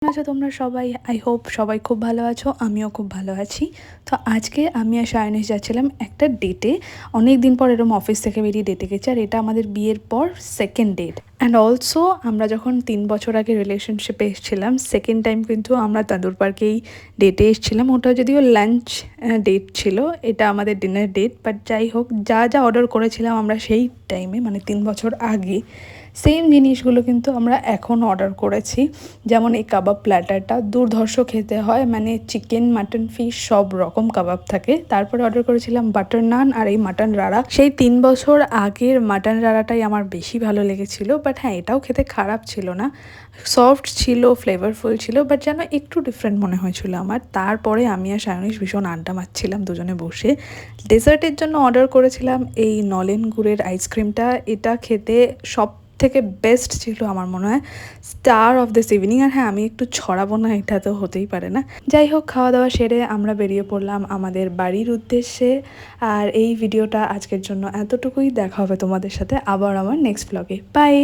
আছো তোমরা সবাই? আই হোপ সবাই খুব ভালো আছো, আমিও খুব ভালো আছি। তো আজকে আমি আর সায়নিশ যাচ্ছিলাম একটা ডেটে। অনেক দিন পর এরকম অফিস থেকে বেরিয়ে ডেটে গেছি, আর এটা আমাদের বিয়ের পর সেকেন্ড ডেট। অ্যান্ড অলসো আমরা যখন 3 বছর আগে রিলেশনশিপে এসেছিলাম, সেকেন্ড টাইম কিন্তু আমরা তাঁদুর পার্কেই ডেটে এসেছিলাম। ওটা যদিও লাঞ্চ ডেট ছিল, এটা আমাদের ডিনার ডেট। বাট যাই হোক, যা যা অর্ডার করেছিলাম আমরা সেই টাইমে, মানে 3 বছর আগে, সেম জিনিসগুলো কিন্তু আমরা এখন অর্ডার করেছি। যেমন এই কাবাব প্ল্যাটারটা দুর্ধর্ষ খেতে হয়, মানে চিকেন, মাটন, ফিশ সব রকম কাবাব থাকে। তারপরে অর্ডার করেছিলাম বাটার নান আর এই মাটন রাড়া। সেই 3 বছর আগের মাটন রাড়াটাই আমার বেশি ভালো লেগেছিল। বাট হ্যাঁ, এটাও খেতে খারাপ ছিল না, সফট ছিল, ফ্লেভারফুল ছিল, বাট যেন একটু ডিফারেন্ট মনে হয়েছিল আমার। তারপরে আমি আর সায়নিশ ভীষণ আড্ডা মারছিলাম দুজনে বসে। ডেজার্টের জন্য অর্ডার করেছিলাম এই নলেন গুড়ের আইসক্রিমটা। এটা খেতে সব থেকে বেস্ট ছিল আমার মনে হয়, স্টার অফ দিস ইভিনিং। আর হ্যাঁ, আমি একটু ছড়াবো না, এটা তো হতেই পারে না। যাই হোক, খাওয়া দাওয়া সেরে আমরা বেরিয়ে পড়লাম আমাদের বাড়ির উদ্দেশ্যে। আর এই ভিডিওটা আজকের জন্য এতটুকুই। দেখা হবে তোমাদের সাথে আবার আমার নেক্সট ব্লগে। বাই।